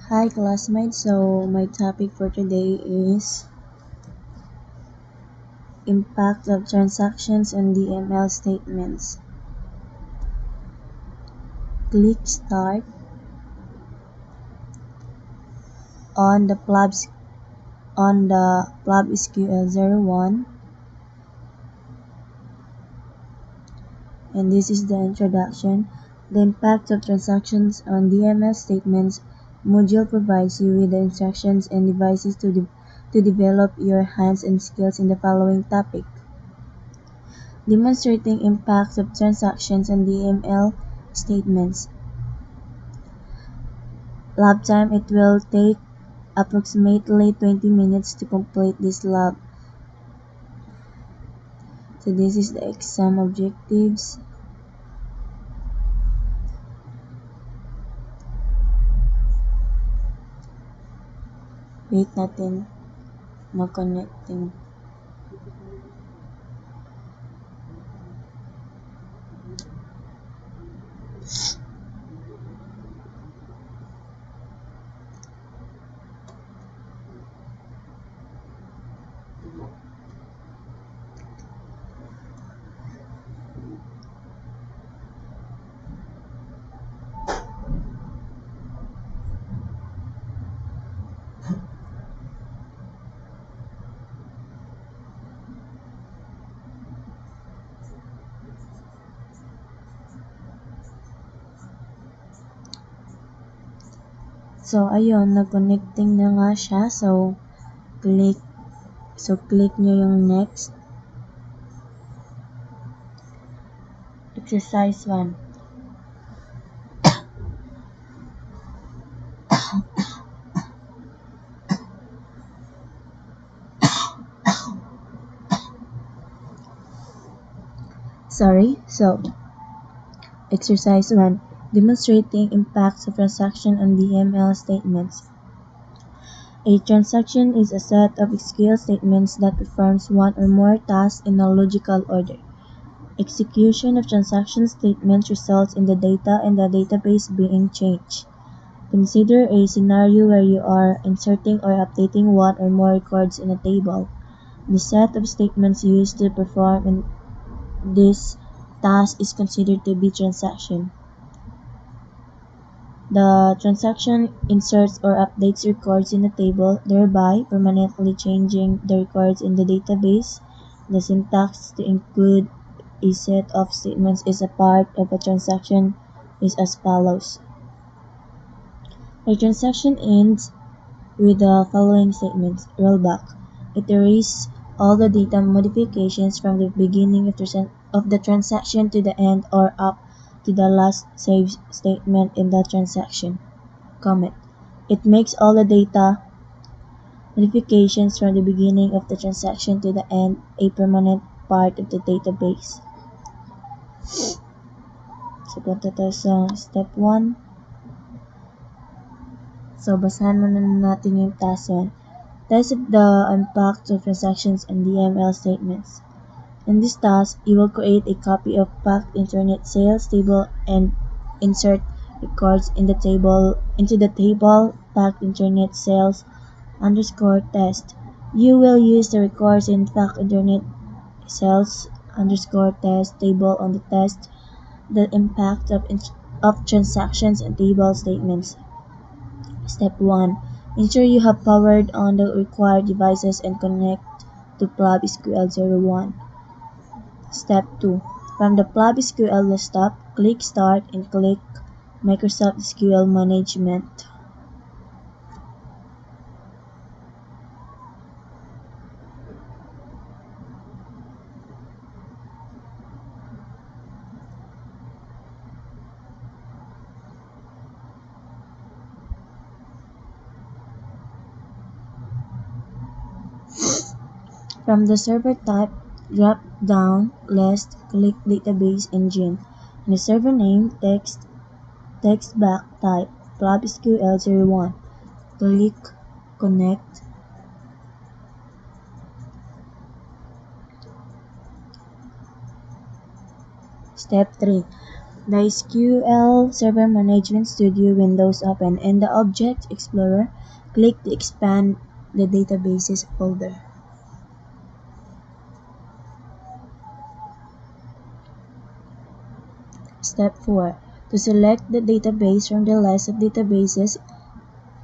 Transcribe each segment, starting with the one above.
Hi classmates, so my topic for today is impact of transactions on DML statements. Click start on the plub SQL01, and this is the introduction. The impact of transactions on DML statements module provides you with the instructions and devices to develop your hands-on skills in the following topic. Demonstrating impacts of transactions on DML statements. Lab time. It will take approximately 20 minutes to complete this lab. So this is the exam objectives. Wait natin mag-connecting. So ayun, nag-connecting na nga siya. So click nyo yung next. Exercise 1. So exercise 1. Demonstrating impacts of transaction on DML statements. A transaction is a set of SQL statements that performs one or more tasks in a logical order. Execution of transaction statements results in the data in the database being changed. Consider a scenario where you are inserting or updating one or more records in a table. The set of statements used to perform this task is considered to be transaction. The transaction inserts or updates records in a table, thereby permanently changing the records in the database. The syntax to include a set of statements is a part of a transaction is as follows. A transaction ends with the following statements. Rollback. It erases all the data modifications from the beginning of the transaction to the end or up to the last saved statement in the transaction. Comment. It makes all the data modifications from the beginning of the transaction to the end a permanent part of the database. So, punta tayo sa step 1. So, basahan muna natin yung task 1. Test the impact of transactions and DML statements. In this task, you will create a copy of packed internet sales table and insert records into the table packed internet sales _test. You will use the records in packed internet sales _test table on the test the impact of transactions and table statements. Step 1. Ensure you have powered on the required devices and connect to plub SQL01. Step 2. From the plub SQL desktop, click Start and click Microsoft SQL Management. From the server type drop-down list, click Database Engine. In the server name, text box type plub SQL01. Click Connect. Step 3. The SQL Server Management Studio windows open. In the Object Explorer, click to expand the Databases folder. Step 4. To select the database from the list of databases,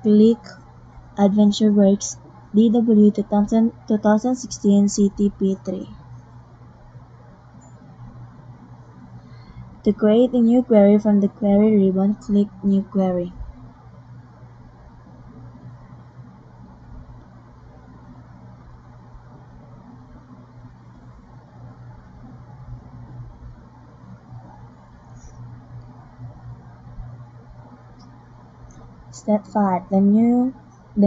click AdventureWorks DW 2016 CTP3. To create a new query from the Query ribbon, click New Query. Step 5. The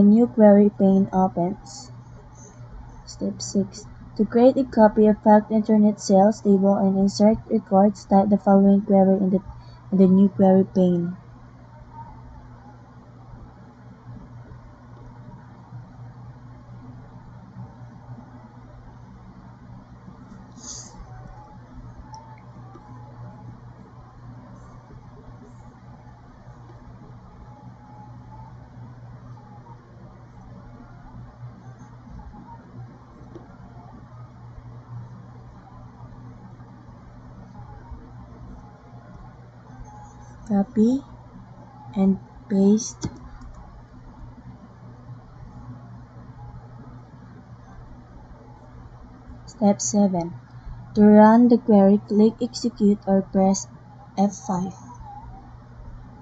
new query pane opens. Step 6. To create a copy of fact internet sales table and insert records, type the following query in the new query pane. Copy and paste. Step 7. To run the query, click Execute or press F5.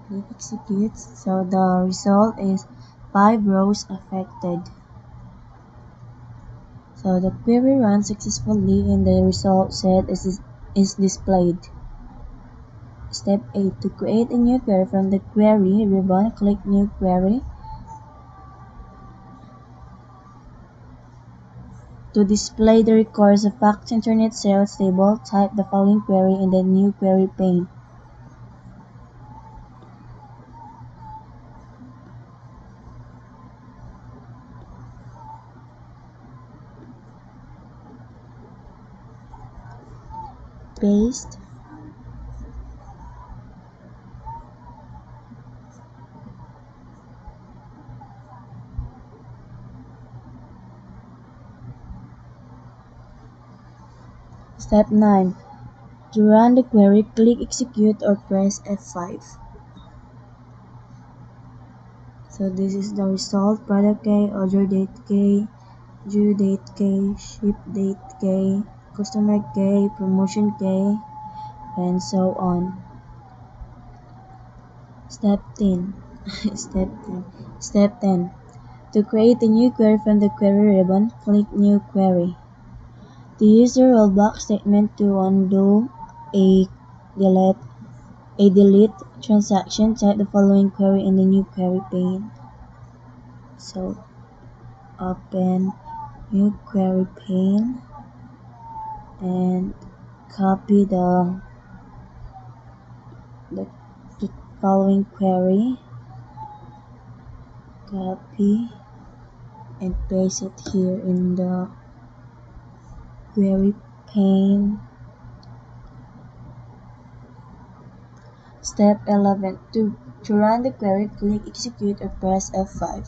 Click Execute, so the result is 5 rows affected. So the query runs successfully and the result set is displayed. Step 8. To create a new query from the Query ribbon, click New Query. To display the records of fact internet sales table, type the following query in the New Query pane. Paste. Step 9. To run the query, click Execute or press F5. So this is the result: product K, order date K, due date K, ship date K, customer K, promotion K, and so on. Step 10. Step 10. To create a new query from the Query ribbon, click New Query. To use the rollback statement to undo a delete transaction, type the following query in the New Query pane. So open New Query pane and copy the following query. Copy and paste it here in the Query pane. Step 11. To run the query, click Execute or press F5.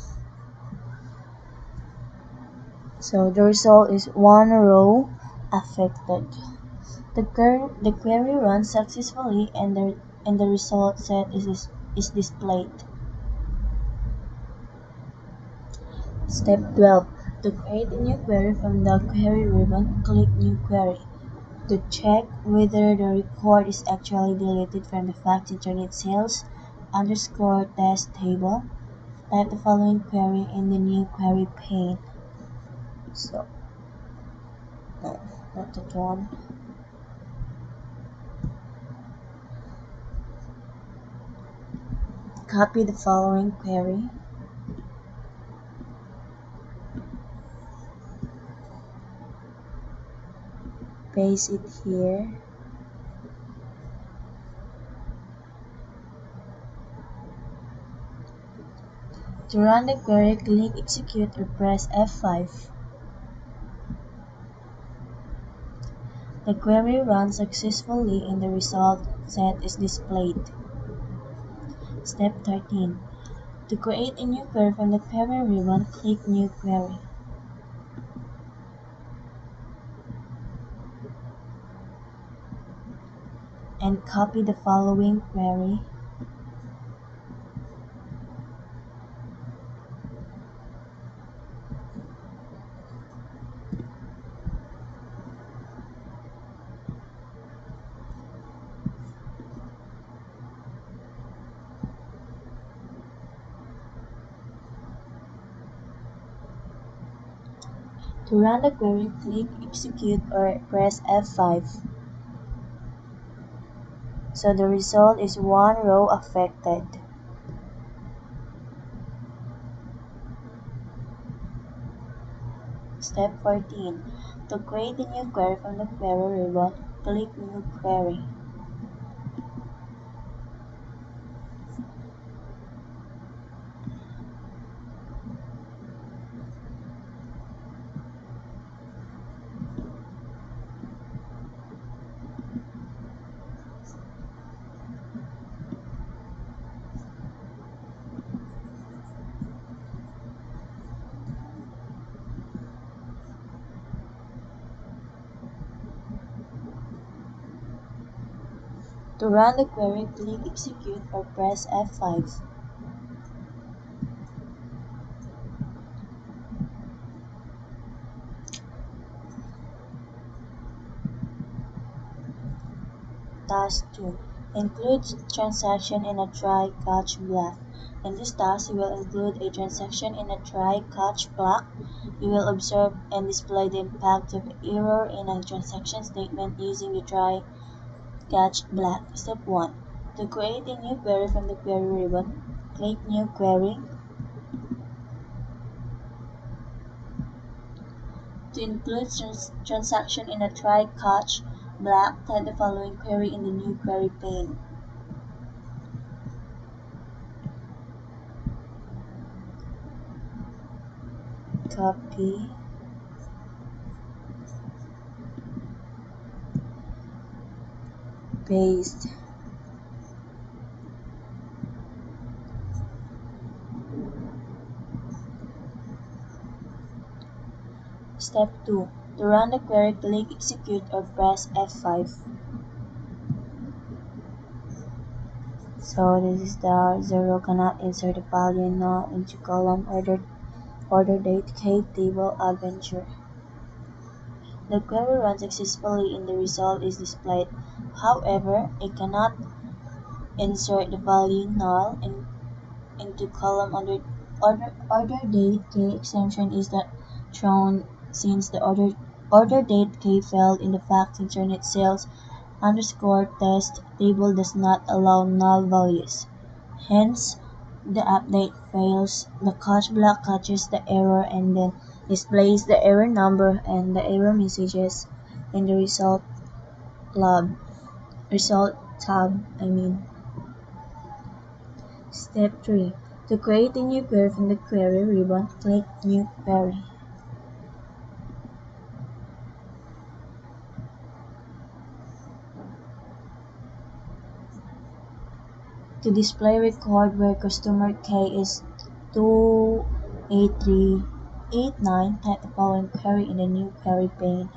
So the result is 1 row affected. The query runs successfully and the result set is displayed. Step 12. To create a new query from the Query ribbon, click New Query. To check whether the record is actually deleted from the fact internet sales underscore test table, type the following query in the New Query pane. So, no, not that one. Copy the following query. Paste it here. To run the query, click Execute or press F5. The query runs successfully and the result set is displayed. Step 13. To create a new query from the query ribbon, click New Query. And copy the following query. To run the query, click Execute or press F5. So the result is one row affected. Step 14. To create a new query from the query ribbon, click New Query. To run the query, click Execute or press F5. Task 2. Include transaction in a try-catch block. In this task, you will include a transaction in a try-catch block. You will observe and display the impact of error in a transaction statement using the try-catch block. Step 1. To create a new query from the query ribbon, click New Query. To include transaction in a try-catch block, type the following query in the New Query pane. Copy, paste. Step 2. To run the query, click Execute or press F5. So this is the 0 cannot insert the value null into column order date K table adventure. The query runs successfully and the result is displayed. However, it cannot insert the value null into column order date K exception is not thrown since the order date K failed in the fact internet sales underscore test table does not allow null values. Hence, the update fails. The catch block catches the error and then displays the error number and the error messages in the result tab. Step 3. To create a new query from the query ribbon, click New Query. To display record where customer K is 28389, type the following query in the New Query pane.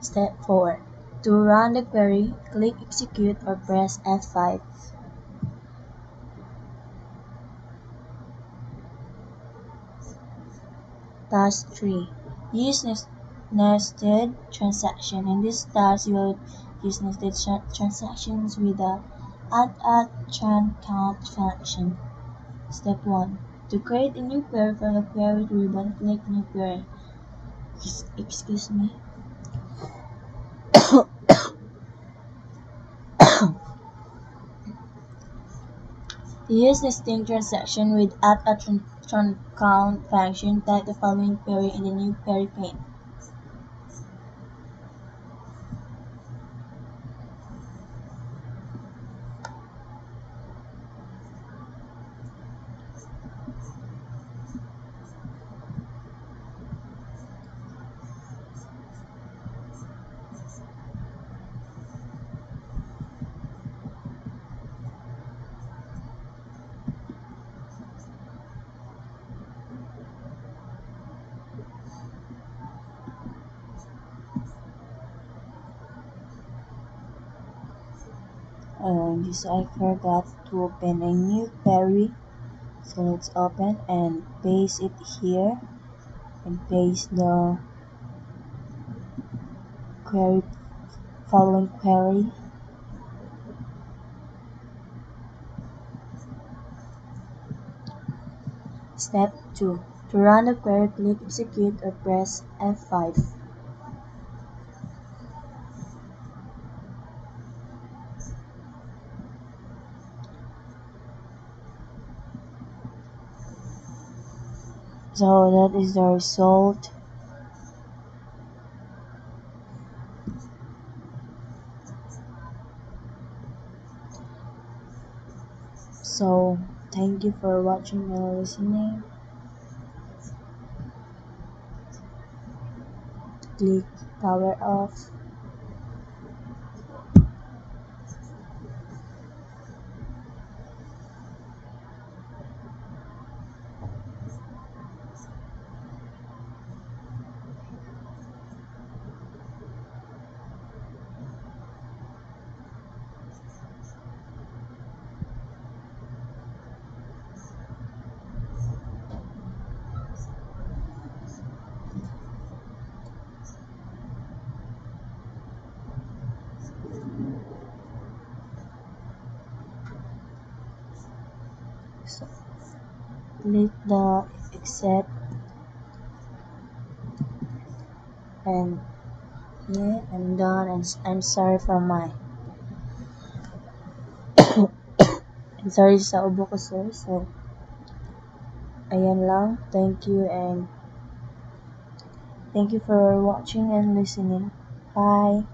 Step 4. To run the query, click Execute or press F5. Task 3. Use nested transaction. In this task, you will use nested transactions with the add@tran_count function. Step 1. To create a new query from the query ribbon, click New Query. Excuse me. To use nesting transaction with add@tran_count function, type the following query in the New Query pane. This I forgot to open a new query. So let's open and paste it here and paste the query following query. Step 2. To run the query, click execute or press F5. So that is the result. So thank you for watching and listening. Click power off. So click the exit and yeah, I'm done and I'm sorry for my I'm sorry sa ubo ko sir. So ayan lang. Thank you for watching and listening. Bye.